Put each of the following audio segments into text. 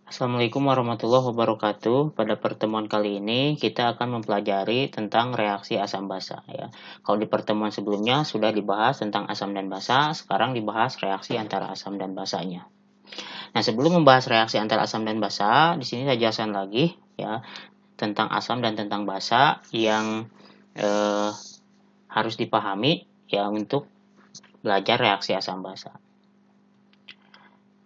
Assalamualaikum warahmatullahi wabarakatuh. Pada pertemuan kali ini kita akan mempelajari tentang reaksi asam basa ya. Kalau di pertemuan sebelumnya sudah dibahas tentang asam dan basa, sekarang dibahas reaksi antara asam dan basanya. Nah, sebelum membahas reaksi antara asam dan basa, di sini saya jelaskan lagi ya tentang asam dan tentang basa yang harus dipahami ya untuk belajar reaksi asam basa.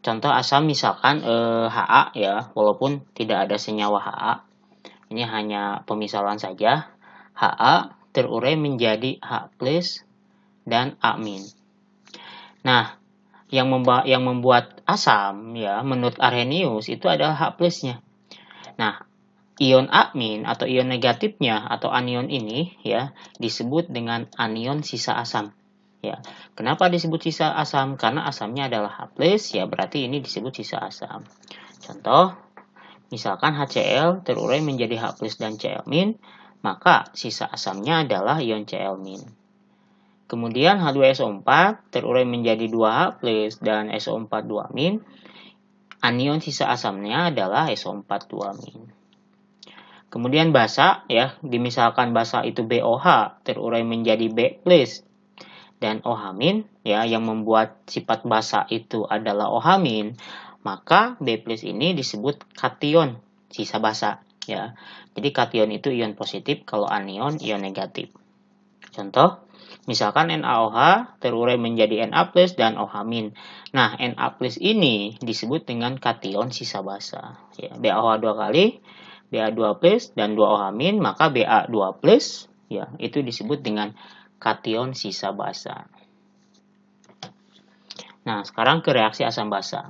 Contoh asam misalkan Ha ya, walaupun tidak ada senyawa Ha. Ini hanya pemisalan saja. Ha terurai menjadi H+ dan A-. Nah, yang membuat asam ya menurut Arrhenius itu adalah H+-nya. Nah, ion A- atau ion negatifnya atau anion ini ya disebut dengan anion sisa asam. Ya, kenapa disebut sisa asam? Karena asamnya adalah H+, ya berarti ini disebut sisa asam. Contoh, misalkan HCl terurai menjadi H+ dan Cl-, maka sisa asamnya adalah ion Cl-. Kemudian H2SO4 terurai menjadi 2H+ dan SO4 2-. Anion sisa asamnya adalah SO4 2-. Kemudian basa ya, dimisalkan basa itu BOH terurai menjadi B+ dan OH- ya yang membuat sifat basa itu adalah OH-, maka B+ ini disebut kation sisa basa ya. Jadi kation itu ion positif, kalau anion ion negatif. Contoh, misalkan NaOH terurai menjadi Na+ dan OH-. Nah, Na+ ini disebut dengan kation sisa basa ya. BaOH 2 kali, Ba2+ dan 2 OH-, maka Ba2+ ya itu disebut dengan kation sisa basa. Nah, sekarang ke reaksi asam basa.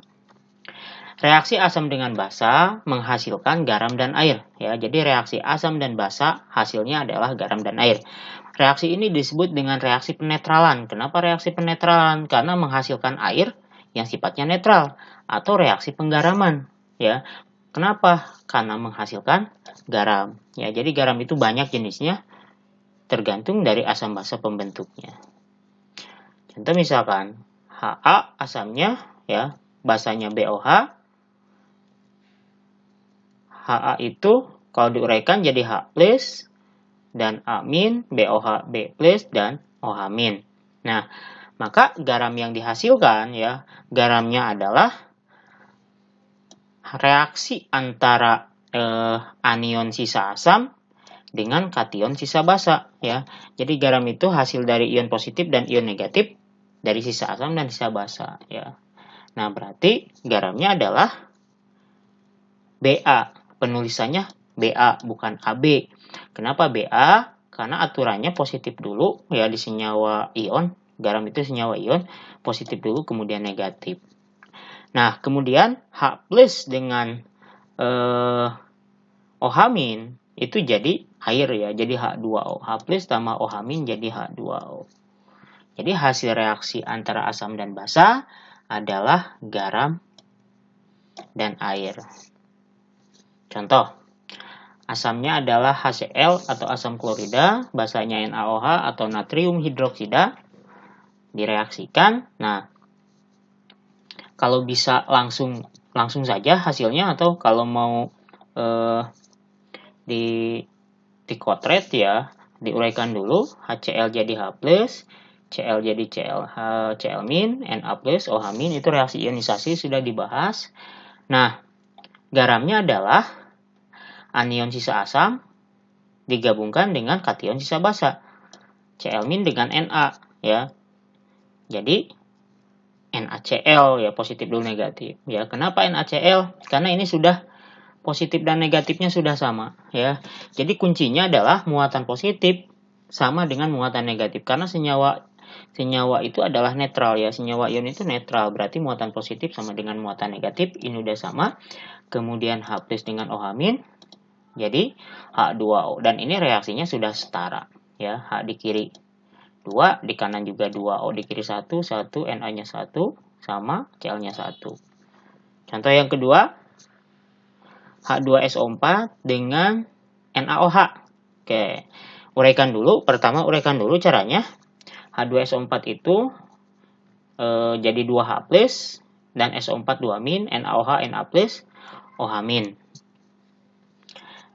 Reaksi asam dengan basa menghasilkan garam dan air ya. Jadi reaksi asam dan basa hasilnya adalah garam dan air. Reaksi ini disebut dengan reaksi penetralan. Kenapa reaksi penetralan? Karena menghasilkan air yang sifatnya netral, atau reaksi penggaraman ya. Kenapa? Karena menghasilkan garam ya. Jadi garam itu banyak jenisnya, tergantung dari asam basa pembentuknya. Contoh misalkan Ha asamnya ya, basanya BOH. Ha itu kalau diuraikan jadi H+ dan A- BOH B+ dan OH-. Nah, maka garam yang dihasilkan ya, garamnya adalah reaksi antara anion sisa asam dengan kation sisa basa ya. Jadi garam itu hasil dari ion positif dan ion negatif dari sisa asam dan sisa basa ya. Nah, berarti garamnya adalah Ba. Penulisannya Ba bukan Ab. Kenapa Ba? Karena aturannya positif dulu ya di senyawa ion. Garam itu senyawa ion, positif dulu kemudian negatif. Nah, kemudian H+ dengan OH- itu jadi air ya, jadi H2O. H+ tambah OH- jadi H2O. Jadi hasil reaksi antara asam dan basa adalah garam dan air. Contoh, asamnya adalah HCl atau asam klorida, basanya NaOH atau natrium hidroksida, direaksikan. Nah, kalau bisa langsung saja hasilnya, atau kalau mau dikotret ya, diuraikan dulu. HCl jadi H+, Cl jadi Cl-, Na+, OH-, itu reaksi ionisasi sudah dibahas. Nah, garamnya adalah anion sisa asam digabungkan dengan kation sisa basa, Cl- dengan Na ya. Jadi NaCl ya, positif dulu negatif ya. Kenapa NaCl? Karena ini sudah positif dan negatifnya sudah sama ya. Jadi kuncinya adalah muatan positif sama dengan muatan negatif, karena senyawa itu adalah netral ya. Senyawa ion itu netral, berarti muatan positif sama dengan muatan negatif ini udah sama. Kemudian H+ dengan OH- jadi H2O, dan ini reaksinya sudah setara ya. H di kiri 2, di kanan juga 2, O di kiri 1, Na-nya 1 sama Cl-nya 1. Contoh yang kedua, H2SO4 dengan NaOH. Oke, pertama uraikan dulu caranya. H2SO4 itu jadi 2H+ dan SO4 2-, NaOH Na+, OH-.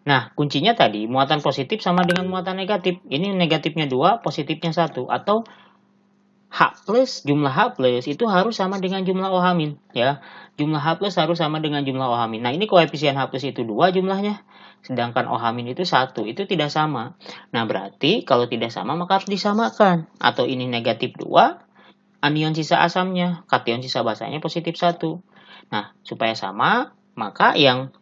Nah, kuncinya tadi muatan positif sama dengan muatan negatif. Ini negatifnya 2, positifnya 1. Atau jumlah H plus itu harus sama dengan jumlah OH-, ya. Jumlah H plus harus sama dengan jumlah OH-. Nah, ini koefisien H plus itu 2 jumlahnya. Sedangkan OH- itu 1, itu tidak sama. Nah, berarti kalau tidak sama maka harus disamakan. Atau ini negatif 2, anion sisa asamnya, kation sisa basanya positif 1. Nah, supaya sama, maka yang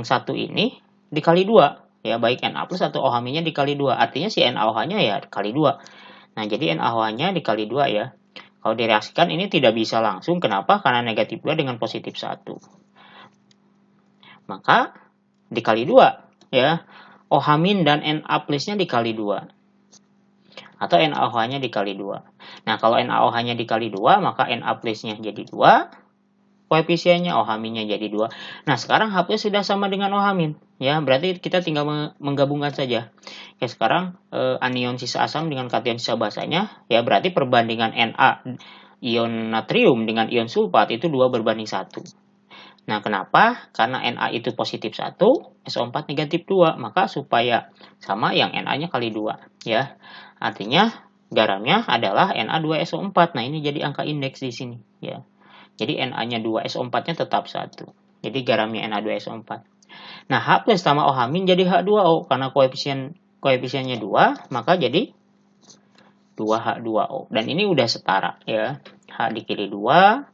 satu ini dikali 2, ya, baik Na plus atau OH-nya dikali 2. Artinya si NaOH-nya ya dikali 2. Nah, jadi NaOH-nya dikali 2 ya. Kalau direaksikan ini tidak bisa langsung. Kenapa? Karena negatif 2 dengan positif 1. Maka dikali 2 ya. OH- dan Na plus-nya dikali 2. Atau NaOH-nya dikali 2. Nah, kalau NaOH-nya dikali 2, maka Na plus-nya jadi 2. Koefisiennya OH-nya jadi 2. Nah, sekarang H plus sudah sama dengan OH-. Ya, berarti kita tinggal menggabungkan saja. Ya, sekarang anion sisa asam dengan kation sisa basanya, ya berarti perbandingan Na ion natrium dengan ion sulfat itu 2 berbanding 1. Nah, kenapa? Karena Na itu positif 1, SO4 negatif 2. Maka supaya sama yang Na-nya kali 2. Ya, artinya garamnya adalah Na2SO4. Nah, ini jadi angka indeks di sini. Ya. Jadi Na-nya 2, SO4-nya tetap 1. Jadi garamnya Na2SO4. Nah, H plus sama OH- jadi H2O. Karena koefisiennya 2, maka jadi 2H2O. Dan ini udah setara ya. H di kiri 2,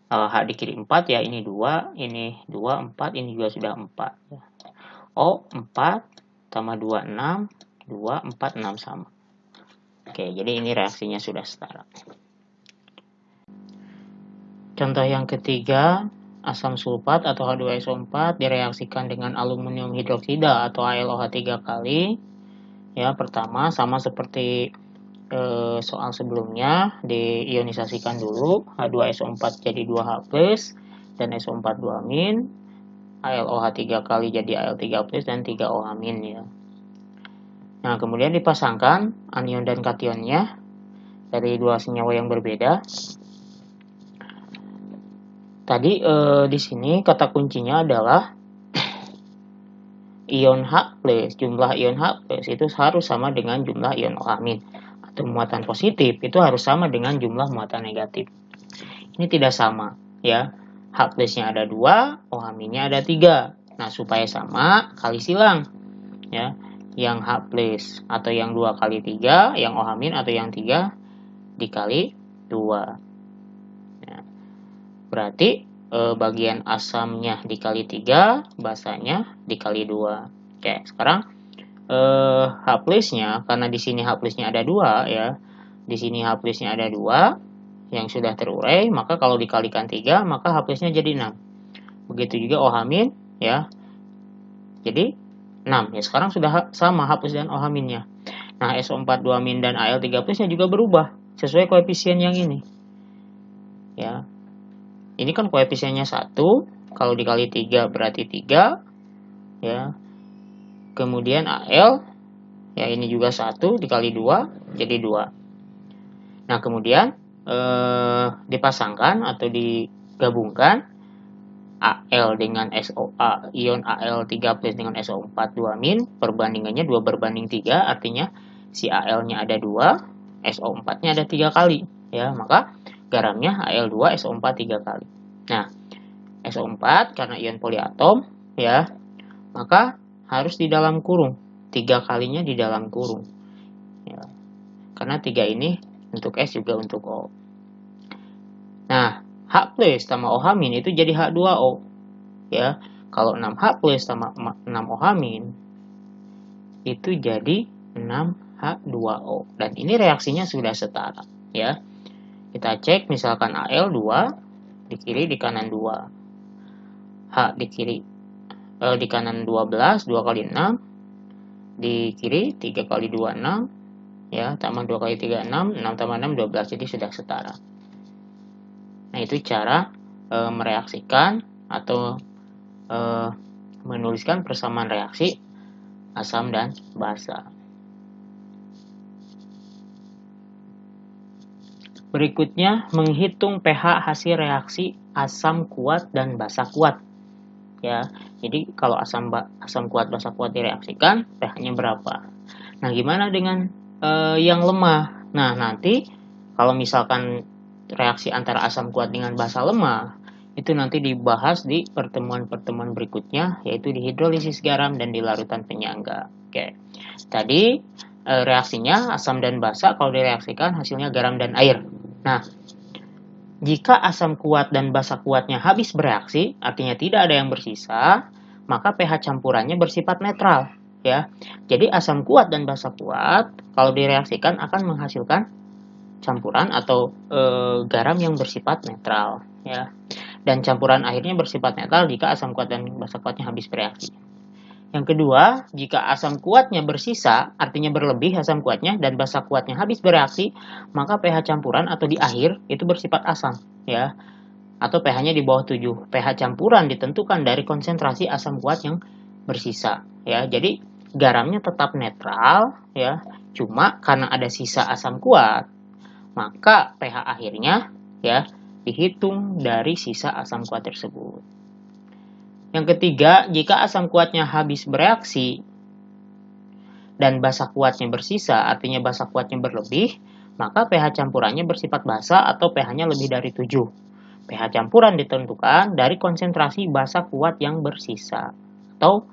H di kiri 4 ya. Ini 2, ini 2, 4, ini juga sudah 4. O 4 tambah 2, 6, 2, 4, 6 sama. Oke, jadi ini reaksinya sudah setara. Contoh yang ketiga, asam sulfat atau H2SO4 direaksikan dengan aluminium hidroksida atau AlOH 3 kali. Ya, pertama sama seperti soal sebelumnya, diionisasikan dulu, H2SO4 jadi 2H+, dan SO4 2-, AlOH 3 kali jadi Al3+, dan 3OH- ya. Nah, kemudian dipasangkan anion dan kationnya dari dua senyawa yang berbeda. Tadi di sini kata kuncinya adalah ion H+, jumlah ion H+ itu harus sama dengan jumlah ion OH-. Atau muatan positif itu harus sama dengan jumlah muatan negatif. Ini tidak sama, ya. H+-nya ada 2, OH-nya ada 3. Nah, supaya sama, kali silang, ya. Yang H+ atau yang 2 kali 3, yang OH- atau yang 3 dikali 2. Nah, berarti bagian asamnya dikali 3, basanya dikali 2. Oke, sekarang H+-nya, karena di sini H+-nya ada 2 ya. Di sini H+-nya ada 2 yang sudah terurai, maka kalau dikalikan 3, maka H+-nya jadi 6. Begitu juga OH- ya. Jadi 6. Ya, sekarang sudah sama H+ dan OH-nya. Nah, SO4 2- dan Al3+-nya juga berubah sesuai koefisien yang ini. Ya. Ini kan koefisiennya 1, kalau dikali 3 berarti 3, ya. Kemudian Al, ya ini juga 1 dikali 2, jadi 2. Nah, kemudian dipasangkan atau digabungkan Al dengan SOA, ion Al3+ dengan SO4 2-, perbandingannya 2 berbanding 3, artinya si Al-nya ada 2, SO4-nya ada 3 kali. Ya, maka garamnya Al2, SO4 3 kali. Nah, SO4 karena ion poliatom, ya, maka harus di dalam kurung. 3 kalinya di dalam kurung. Ya. Karena 3 ini untuk S juga untuk O. Nah, H+ sama OH- itu jadi H2O. Ya, kalau 6H+ sama 6OH- itu jadi 6H2O. Dan ini reaksinya sudah setara, ya. Kita cek misalkan Al 2 di kiri di kanan 2. H di kiri di kanan 12, 2 kali 6, di kiri 3 kali 2 6, ya, tambah 2 kali 3 6, 6 tambah 6 12, jadi sudah setara. Nah, itu cara mereaksikan atau menuliskan persamaan reaksi asam dan basa. Berikutnya, menghitung pH hasil reaksi asam kuat dan basa kuat. ya. Jadi kalau asam kuat basa kuat direaksikan, pH-nya berapa. Nah, gimana dengan yang lemah? Nah, nanti kalau misalkan reaksi antara asam kuat dengan basa lemah, itu nanti dibahas di pertemuan-pertemuan berikutnya, yaitu di hidrolisis garam dan di larutan penyangga. Oke, tadi reaksinya asam dan basa kalau direaksikan hasilnya garam dan air. Nah, jika asam kuat dan basa kuatnya habis bereaksi, artinya tidak ada yang bersisa, maka pH campurannya bersifat netral, ya. Jadi asam kuat dan basa kuat kalau direaksikan akan menghasilkan campuran atau garam yang bersifat netral, ya. Dan campuran akhirnya bersifat netral jika asam kuat dan basa kuatnya habis bereaksi. Yang kedua, jika asam kuatnya bersisa, artinya berlebih asam kuatnya dan basa kuatnya habis bereaksi, maka pH campuran atau di akhir itu bersifat asam, ya. Atau pH-nya di bawah 7. pH campuran ditentukan dari konsentrasi asam kuat yang bersisa, ya. Jadi garamnya tetap netral, ya. Cuma karena ada sisa asam kuat, maka pH akhirnya, ya, dihitung dari sisa asam kuat tersebut. Yang ketiga, jika asam kuatnya habis bereaksi dan basa kuatnya bersisa, artinya basa kuatnya berlebih, maka pH campurannya bersifat basa atau pH-nya lebih dari 7. pH campuran ditentukan dari konsentrasi basa kuat yang bersisa. Atau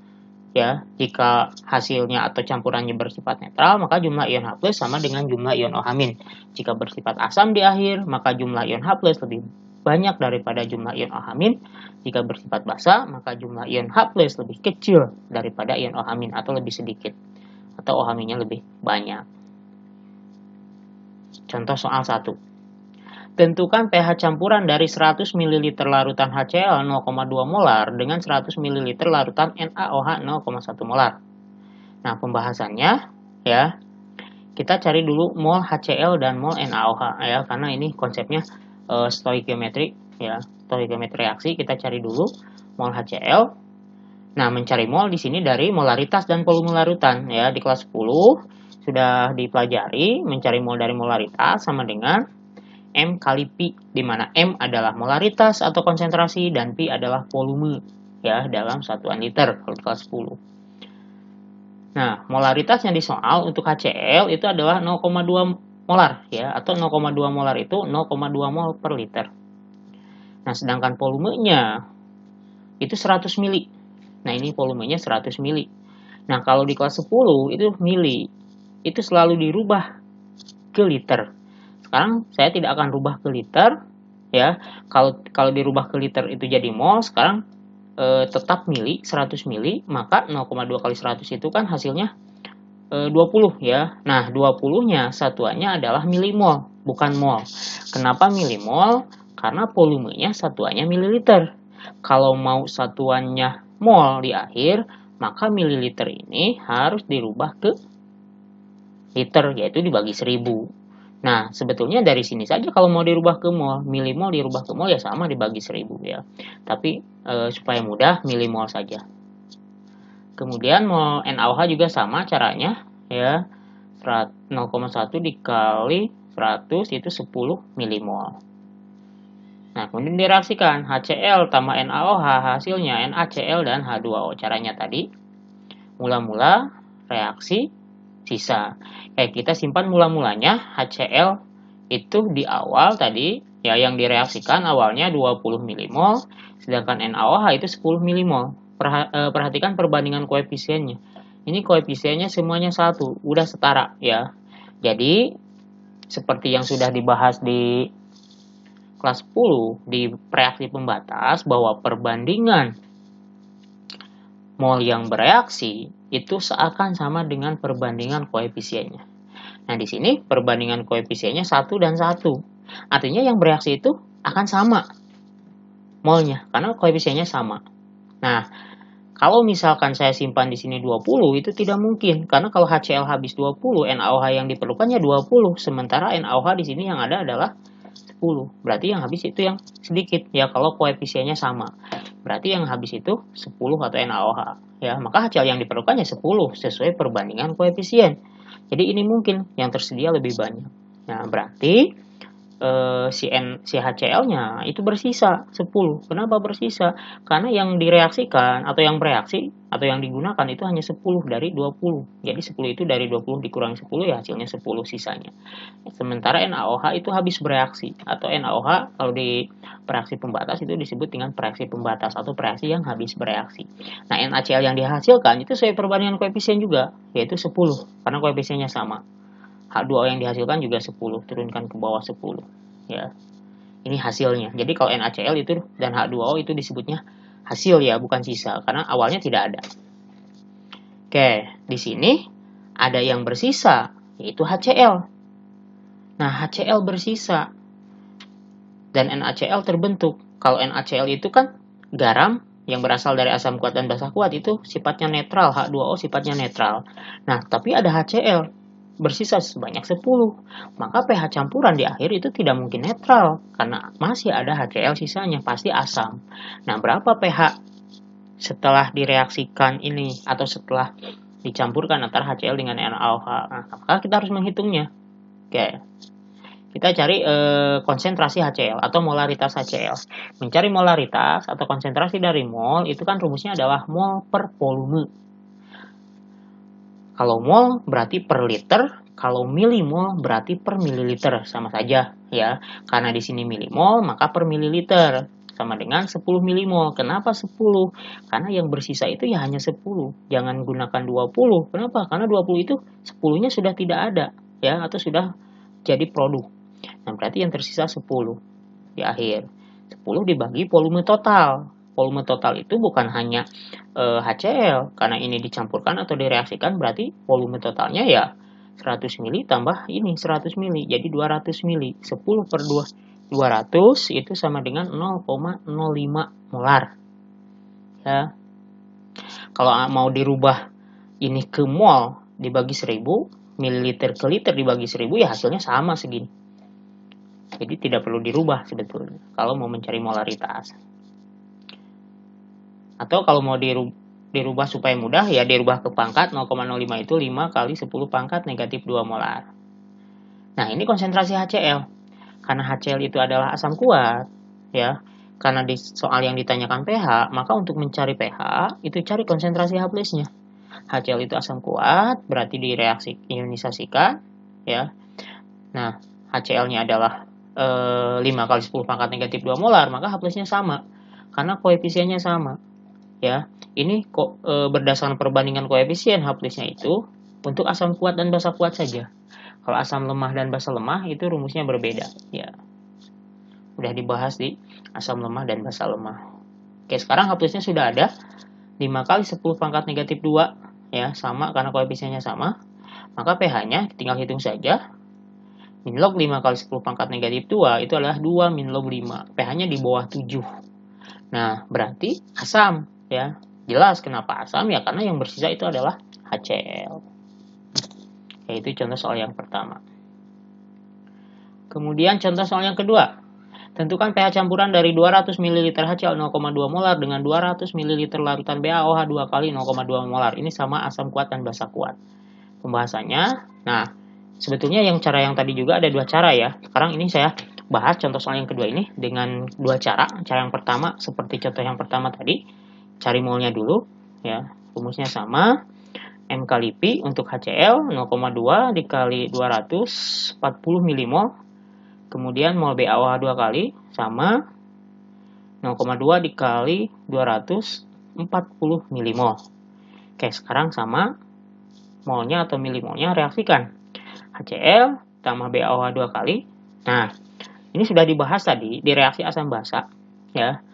ya, jika hasilnya atau campurannya bersifat netral, maka jumlah ion H+ sama dengan jumlah ion OH-. Jika bersifat asam di akhir, maka jumlah ion H+ lebih banyak daripada jumlah ion OH-. Jika bersifat basa, maka jumlah ion H+ lebih kecil daripada ion OH- atau lebih sedikit. Atau OH-nya lebih banyak. Contoh soal 1. Tentukan pH campuran dari 100 ml larutan HCl 0,2 molar dengan 100 ml larutan NaOH 0,1 molar. Nah, pembahasannya ya, kita cari dulu mol HCl dan mol NaOH ya, karena ini konsepnya stoikiometri ya, stoikiometri reaksi. Kita cari dulu mol HCl. Nah, mencari mol di sini dari molaritas dan volume larutan ya. Di kelas 10 sudah dipelajari mencari mol dari molaritas sama dengan M kali Pi, di mana M adalah molaritas atau konsentrasi dan Pi adalah volume ya dalam satuan liter kalau kelas 10. Nah, molaritas yang disoal untuk HCl itu adalah 0,2 molar ya, atau 0,2 molar itu 0,2 mol per liter. Nah, sedangkan volumenya itu 100 mili. Nah, ini volumenya 100 mili. Nah, kalau di kelas 10 itu mili. Itu selalu dirubah ke liter. Sekarang saya tidak akan rubah ke liter ya. Kalau dirubah ke liter itu jadi mol, sekarang tetap mili, 100 mili, maka 0,2 kali 100 itu kan hasilnya 20 ya. Nah, 20-nya satuannya adalah milimol, bukan mol. Kenapa milimol? Karena volumenya satuannya mililiter. Kalau mau satuannya mol di akhir, maka mililiter ini harus dirubah ke liter, yaitu dibagi 1000. Nah, sebetulnya dari sini saja kalau mau dirubah ke mol, milimol dirubah ke mol ya sama dibagi 1000 ya. Tapi supaya mudah, milimol saja. Kemudian mol NaOH juga sama caranya ya. 0,1 dikali 100 itu 10 milimol. Nah, kemudian direaksikan HCl tambah NaOH, hasilnya NaCl dan H2O. Caranya tadi, mula-mula reaksi sisa. Kita simpan mula-mulanya HCl itu di awal tadi ya, yang direaksikan awalnya 20 milimol, sedangkan NaOH itu 10 milimol. Perhatikan perbandingan koefisiennya. Ini koefisiennya semuanya 1, udah setara ya. Jadi seperti yang sudah dibahas di kelas 10 di reaksi pembatas, bahwa perbandingan mol yang bereaksi itu seakan sama dengan perbandingan koefisiennya. Nah, di sini perbandingan koefisiennya 1 dan 1. Artinya yang bereaksi itu akan sama molnya karena koefisiennya sama. Nah, kalau misalkan saya simpan di sini 20, itu tidak mungkin. Karena kalau HCl habis 20, NaOH yang diperlukannya 20. Sementara NaOH di sini yang ada adalah 10. Berarti yang habis itu yang sedikit. Ya, kalau koefisiennya sama. Berarti yang habis itu 10 atau NaOH. Ya, maka HCl yang diperlukannya 10 sesuai perbandingan koefisien. Jadi ini mungkin yang tersedia lebih banyak. Nah, berarti si HCl-nya itu bersisa 10. Kenapa bersisa? Karena yang direaksikan atau yang bereaksi atau yang digunakan itu hanya 10 dari 20. Jadi 10 itu dari 20 dikurangi 10 ya hasilnya 10 sisanya. Sementara NaOH itu habis bereaksi atau NaOH kalau di reaksi pembatas itu disebut dengan reaksi pembatas atau reaksi yang habis bereaksi. Nah, NaCl yang dihasilkan itu sesuai perbandingan koefisien juga, yaitu 10 karena koefisiennya sama. H2O yang dihasilkan juga 10, turunkan ke bawah 10. Ya. Ini hasilnya. Jadi kalau NaCl itu dan H2O itu disebutnya hasil ya, bukan sisa karena awalnya tidak ada. Oke, di sini ada yang bersisa yaitu HCl. Nah, HCl bersisa dan NaCl terbentuk. Kalau NaCl itu kan garam yang berasal dari asam kuat dan basa kuat itu sifatnya netral, H2O sifatnya netral. Nah, tapi ada HCl bersisa sebanyak 10. Maka pH campuran di akhir itu tidak mungkin netral karena masih ada HCl sisanya, pasti asam. Nah, berapa pH setelah direaksikan ini atau setelah dicampurkan antara HCl dengan NaOH? Nah, maka kita harus menghitungnya. Oke. Kita cari konsentrasi HCl atau molaritas HCl. Mencari molaritas atau konsentrasi dari mol itu kan rumusnya adalah mol per volume. Kalau mol berarti per liter, kalau milimol berarti per mililiter, sama saja ya. Karena di sini milimol maka per mililiter sama dengan 10 milimol. Kenapa 10? Karena yang bersisa itu ya hanya 10. Jangan gunakan 20. Kenapa? Karena 20 itu 10-nya sudah tidak ada ya atau sudah jadi produk. Nah, berarti yang tersisa 10 di akhir. 10 dibagi volume total. Volume total itu bukan hanya HCl, karena ini dicampurkan atau direaksikan berarti volume totalnya ya 100 mili tambah ini 100 mili, jadi 200 mili. 10 per 200 itu sama dengan 0,05 molar. Ya. Kalau mau dirubah ini ke mol dibagi 1000, mililiter ke liter dibagi 1000 ya hasilnya sama segini. Jadi tidak perlu dirubah sebetulnya kalau mau mencari molaritas. Atau kalau mau dirubah supaya mudah ya dirubah ke pangkat 0,05 itu 5 kali 10 pangkat negatif 2 molar. Nah, ini konsentrasi HCl. Karena HCl itu adalah asam kuat, ya. Karena di soal yang ditanyakan pH, maka untuk mencari pH itu cari konsentrasi H+-nya. HCl itu asam kuat, berarti direaksi ionisasikan, ya. Nah, HCl-nya adalah 5 kali 10 pangkat negatif 2 molar, maka H+-nya sama. Karena koefisiennya sama. Ya, ini berdasarkan perbandingan koefisien H+-nya itu untuk asam kuat dan basa kuat saja. Kalau asam lemah dan basa lemah itu rumusnya berbeda, ya. Udah dibahas di asam lemah dan basa lemah. Oke, sekarang H+-nya sudah ada 5 kali 10 pangkat negatif 2, ya, sama karena koefisiennya sama. Maka pH-nya tinggal hitung saja. Min log 5 kali 10 pangkat negatif 2 itu adalah 2 min log 5. pH-nya di bawah 7. Nah, berarti asam. Ya, jelas kenapa asam ya karena yang bersisa itu adalah HCl. Yaitu contoh soal yang pertama. Kemudian contoh soal yang kedua. Tentukan pH campuran dari 200 ml HCl 0,2 molar dengan 200 ml larutan BaOH 2 kali 0,2 molar. Ini sama asam kuat dan basa kuat. Pembahasannya, nah, sebetulnya cara yang tadi juga ada dua cara ya. Sekarang ini saya bahas contoh soal yang kedua ini dengan dua cara. Cara yang pertama seperti contoh yang pertama tadi. Cari molnya dulu, ya. Rumusnya sama. M kali Pi untuk HCl 0,2 dikali 240 milimol. Kemudian mol BaOH 2 kali sama 0,2 dikali 240 milimol. Oke, sekarang sama molnya atau milimolnya reaksikan. HCl tambah BaOH 2 kali. Nah, ini sudah dibahas tadi di reaksi asam basa, ya.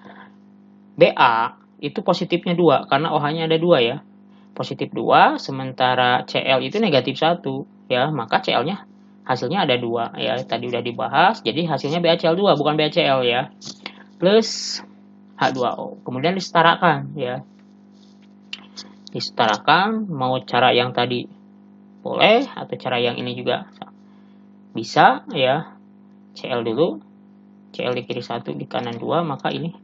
Ba itu positifnya 2 karena OH-nya ada 2 ya. Positif 2 sementara Cl itu negatif 1 ya, maka Cl-nya hasilnya ada 2 ya. Tadi udah dibahas, jadi hasilnya BaCl2 bukan BaCl ya. Plus H2O. Kemudian disetarakan ya. Disetarakan mau cara yang tadi boleh atau cara yang ini juga bisa ya. Cl dulu. Cl di kiri 1 di kanan 2, maka ini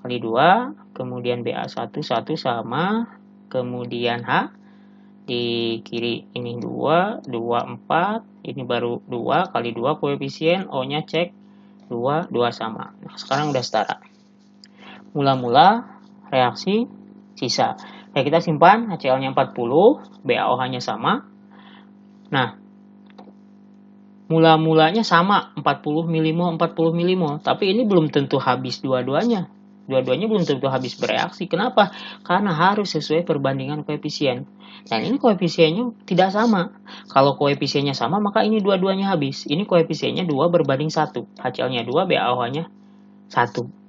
kali 2, kemudian BA1 1 sama, kemudian H di kiri ini 2, 2, 4, ini baru 2 kali 2 koefisien, O-nya cek 2, 2 sama. Nah, sekarang udah setara. Mula-mula reaksi sisa. Ya, kita simpan HCl-nya 40, BaOH-nya sama. Nah, mula-mulanya sama 40 milimol, 40 milimol, tapi ini belum tentu habis dua-duanya. Dua-duanya belum tentu habis bereaksi. Kenapa? Karena harus sesuai perbandingan koefisien. Dan ini koefisiennya tidak sama. Kalau koefisiennya sama, maka ini dua-duanya habis. Ini koefisiennya 2 berbanding 1. HCl-nya 2, BaOH-nya 1.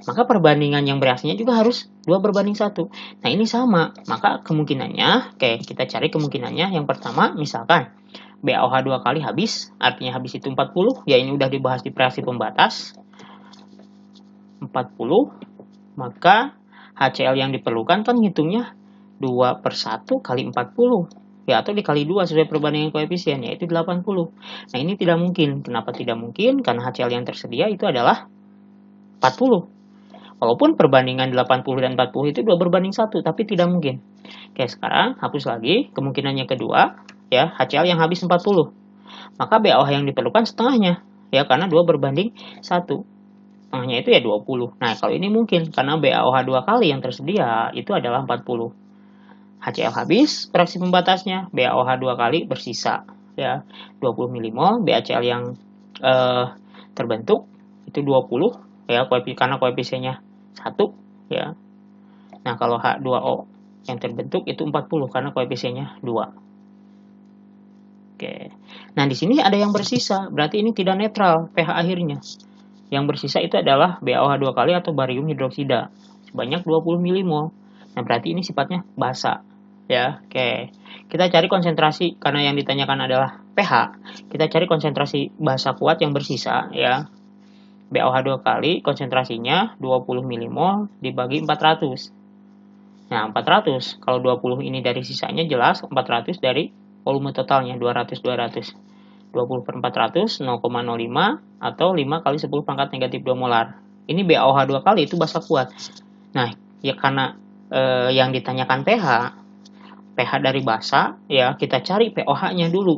Maka perbandingan yang bereaksinya juga harus 2 berbanding 1. Nah, ini sama. Maka kemungkinannya, oke, kita cari kemungkinannya. Yang pertama, misalkan BaOH 2 kali habis, artinya habis itu 40. Ya, ini udah dibahas di reaksi pembatas. 40, maka HCl yang diperlukan kan ngitungnya 2 per 1 kali 40. Ya, atau dikali 2 sesuai perbandingan koefisien, yaitu 80. Nah, ini tidak mungkin. Kenapa tidak mungkin? Karena HCl yang tersedia itu adalah 40. Walaupun perbandingan 80 dan 40 itu 2 berbanding 1, tapi tidak mungkin. Oke, sekarang hapus lagi. Kemungkinannya kedua, ya, HCl yang habis 40. Maka BaOH yang diperlukan setengahnya, ya, karena 2 berbanding 1. Setengahnya itu ya 20. Nah, kalau ini mungkin, karena BaOH 2 kali yang tersedia itu adalah 40. HCl habis, reaksi pembatasnya, BaOH 2 kali bersisa, ya, 20 milimol. BaCl yang terbentuk itu 20, ya, karena koefisiennya 1, ya. Nah, kalau H2O yang terbentuk itu 40 karena koefisiennya 2. Oke. Nah, di sini ada yang bersisa, berarti ini tidak netral pH akhirnya. Yang bersisa itu adalah BaOH 2 kali atau barium hidroksida sebanyak 20 milimol. Nah, berarti ini sifatnya basa, ya. Oke. Kita cari konsentrasi, karena yang ditanyakan adalah pH. Kita cari konsentrasi basa kuat yang bersisa, ya. BaOH 2 kali konsentrasinya 20 milimol dibagi 400. Nah, 400. Kalau 20 ini dari sisanya jelas 400 dari volume totalnya 200 200. 20 per 400 0,05 atau 5 kali 10 pangkat negatif 2 molar. Ini BaOH 2 kali itu basa kuat. Nah, ya karena yang ditanyakan pH dari basa, ya kita cari pOH-nya dulu.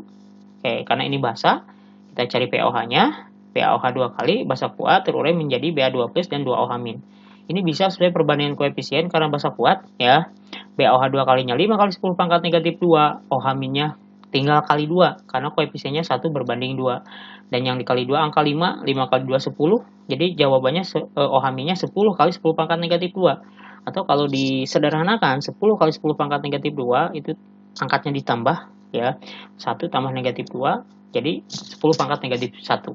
Oke, karena ini basa, kita cari pOH-nya. BaOH 2 kali basa kuat terurai menjadi Ba2+ dan 2OH-. Ini bisa sesuai perbandingan koefisien karena basa kuat, ya. BaOH 2 kalinya 5 kali 10 pangkat negatif 2, OH-nya tinggal kali 2 karena koefisiennya 1 berbanding 2. Dan yang dikali 2 angka 5, 5 kali 2 10. Jadi jawabannya OH-nya 10 kali 10 pangkat negatif 2. Atau kalau disederhanakan 10 kali 10 pangkat negatif 2 itu angkatnya ditambah, ya. 1 tambah negatif 2 jadi 10 pangkat negatif 1.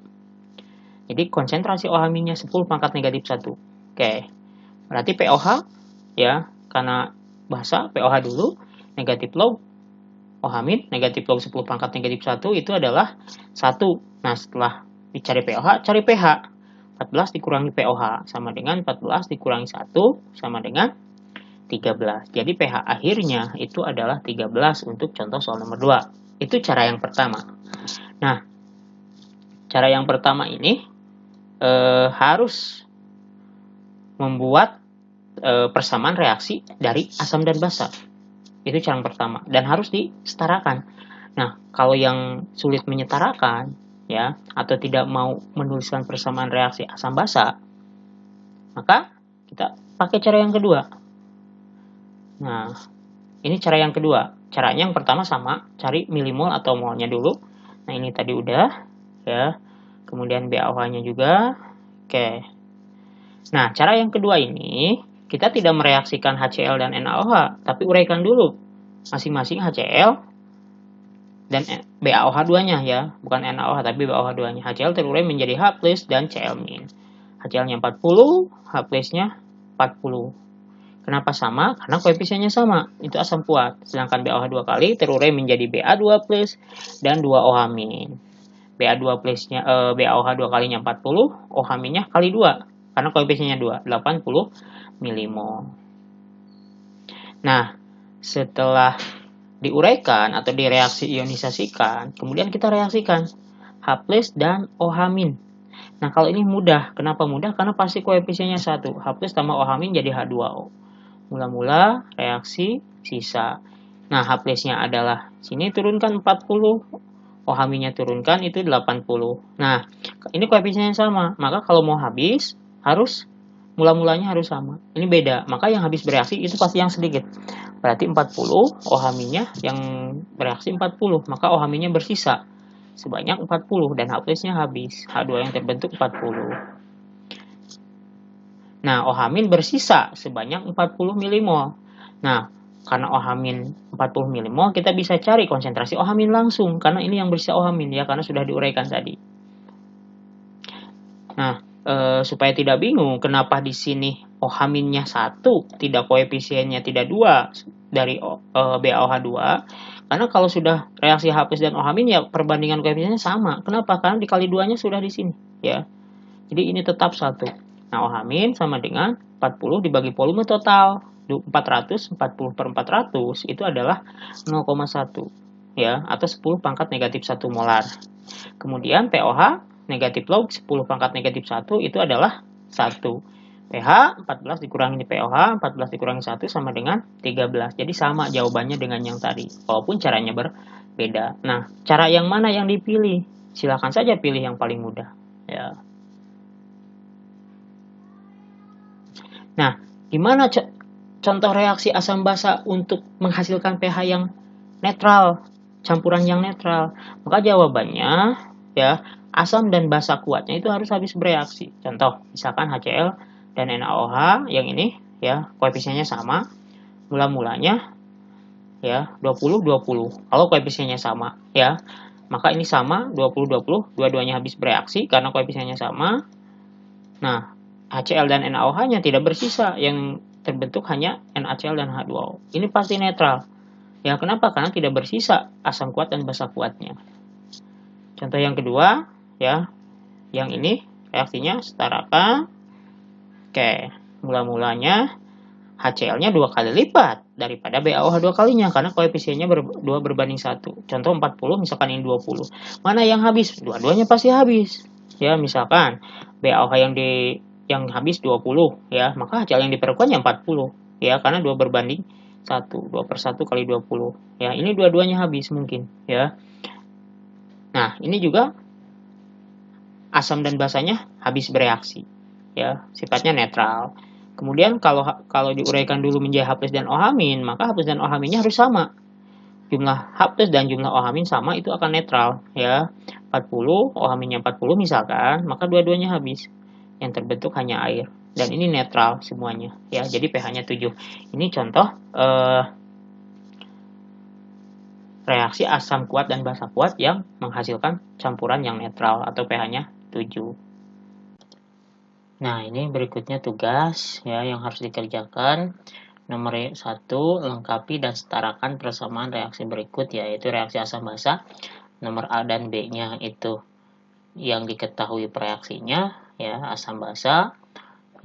Jadi konsentrasi OH-nya 10 pangkat negatif 1. Oke. Berarti pOH, ya, karena basa pOH dulu, negatif log OH-, negatif log 10 pangkat negatif 1 itu adalah 1. Nah, setelah dicari pOH, cari pH. 14 dikurangi pOH sama dengan 14 dikurangi 1 sama dengan 13. Jadi pH akhirnya itu adalah 13 untuk contoh soal nomor 2. Itu cara yang pertama. Nah, cara yang pertama ini harus membuat persamaan reaksi dari asam dan basa. Itu cara yang pertama. Dan harus disetarakan. Nah, kalau yang sulit menyetarakan, ya, atau tidak mau menuliskan persamaan reaksi asam basa, maka kita pakai cara yang kedua. Nah, ini cara yang kedua. Caranya yang pertama sama, cari milimol atau molnya dulu. Nah, ini tadi udah, ya. Kemudian BaOH-nya juga. Oke. Nah, cara yang kedua ini, kita tidak mereaksikan HCl dan NaOH, tapi uraikan dulu masing-masing HCl dan BaOH 2-nya, ya. Bukan NaOH, tapi BaOH 2-nya. HCl terurai menjadi H+ dan Cl-. HCl-nya 40, H+-nya 40. Kenapa sama? Karena koefisiennya sama, itu asam kuat. Sedangkan BaOH 2 kali terurai menjadi Ba2+ dan 2OH-. BaOH 2 kalinya 40, OH-nya kali 2. Karena koefisiennya 2, 80 milimol. Nah, setelah diuraikan atau direaksi ionisasikan, kemudian kita reaksikan H+ dan OH-. Nah, kalau ini mudah. Kenapa mudah? Karena pasti koefisiennya 1. H+ tambah OH- jadi H2O. Mula-mula reaksi sisa. Nah, H+-nya adalah sini turunkan 40 OH-nya turunkan itu 80. Nah, ini koefisiennya sama. Maka kalau mau habis, harus mula-mulanya harus sama. Ini beda. Maka yang habis bereaksi itu pasti yang sedikit. Berarti 40, OH-nya yang bereaksi 40. Maka OH-nya bersisa sebanyak 40 dan H+-nya habis. H2 yang terbentuk 40. Nah, OH- bersisa sebanyak 40 milimol. Nah, karena OH- 40 milimol, kita bisa cari konsentrasi OH- langsung. Karena ini yang bersisa OH- ya, karena sudah diuraikan tadi. Nah, supaya tidak bingung, kenapa di sini OH-nya 1, tidak koefisiennya tidak 2 dari BaOH2. Karena kalau sudah reaksi H+ dan OH- ya perbandingan koefisiennya sama. Kenapa? Karena dikali 2-nya sudah di sini, ya. Jadi ini tetap 1. Nah, OH- sama dengan 40 dibagi volume total. 400, 40 per 400 itu adalah 0,1. Ya, atau 10 pangkat negatif 1 molar. Kemudian POH negatif log 10 pangkat negatif 1 itu adalah 1. pH 14 dikurangi POH, 14 dikurangi 1 sama dengan 13. Jadi sama jawabannya dengan yang tadi, walaupun caranya berbeda. Nah, cara yang mana yang dipilih? Silakan saja pilih yang paling mudah. Ya. Nah, gimana contoh reaksi asam basa untuk menghasilkan pH yang netral, campuran yang netral? Maka jawabannya, ya, asam dan basa kuatnya itu harus habis bereaksi. Contoh, misalkan HCl dan NaOH yang ini, ya, koefisiennya sama. Mula-mulanya, ya, 20-20. Kalau koefisiennya sama, ya, maka ini sama, 20-20, dua-duanya habis bereaksi karena koefisiennya sama. Nah, HCl dan NaOH-nya tidak bersisa, yang terbentuk hanya NaCl dan H2O. Ini pasti netral. Ya, kenapa? Karena tidak bersisa asam kuat dan basa kuatnya. Contoh yang kedua, ya, yang ini reaksinya setarakan. Oke, mula-mulanya HCl-nya 2 kali lipat daripada BaOH 2 kalinya karena koefisiennya 2 berbanding 1. Contoh 40, misalkan ini 20. Mana yang habis? Dua-duanya pasti habis. Ya, misalkan BaOH yang habis 20, ya, maka HCl yang diperlukannya 40, ya, karena 2 berbanding 1. 2 per 1 kali 20. Ya, ini dua-duanya habis mungkin, ya. Nah, ini juga asam dan basanya habis bereaksi. Ya, sifatnya netral. Kemudian kalau diuraikan dulu menjadi H+ dan OH-, maka H+ dan OH-nya harus sama. Jumlah H+ dan jumlah OH- sama itu akan netral, ya. 40, OH-nya 40 misalkan, maka dua-duanya habis. Yang terbentuk hanya air dan ini netral semuanya, ya. Jadi pH-nya 7. Ini contoh reaksi asam kuat dan basa kuat yang menghasilkan campuran yang netral atau pH-nya 7. Nah, ini berikutnya tugas, ya, yang harus dikerjakan. Nomor 1, lengkapi dan setarakan persamaan reaksi berikut, yaitu reaksi asam basa. Nomor A dan B-nya itu yang diketahui reaksinya, ya, asam basa.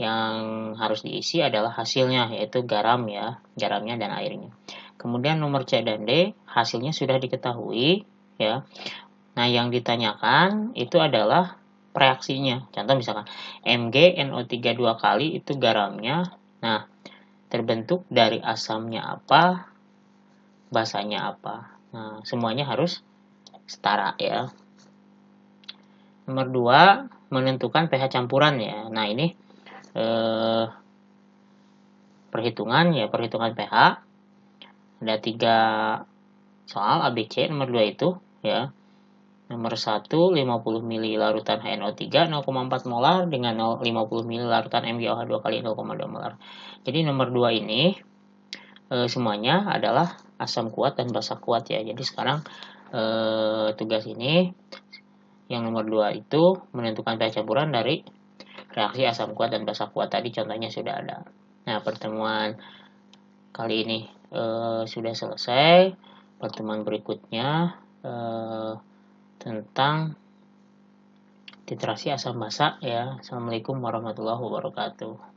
Yang harus diisi adalah hasilnya, yaitu garam, ya, garamnya dan airnya. Kemudian nomor C dan D, hasilnya sudah diketahui, ya. Nah, yang ditanyakan itu adalah reaksinya. Contoh misalkan MgNO3 2 kali itu garamnya. Nah, terbentuk dari asamnya apa, basanya apa. Nah, semuanya harus setara, ya. Nomor 2, menentukan pH campuran, ya. Nah, ini perhitungan pH. Ada 3 soal ABC. Nomor 2 itu, ya. Nomor 1, 50 ml larutan HNO3 0,4 molar dengan 50 ml larutan MgOH2 kali 0,2 molar. Jadi nomor 2 ini semuanya adalah asam kuat dan basa kuat, ya. Jadi sekarang tugas ini yang nomor 2 itu menentukan pH campuran dari reaksi asam kuat dan basa kuat tadi, contohnya sudah ada. Nah, pertemuan kali ini sudah selesai. Pertemuan berikutnya tentang titrasi asam basa, ya. Assalamualaikum warahmatullahi wabarakatuh.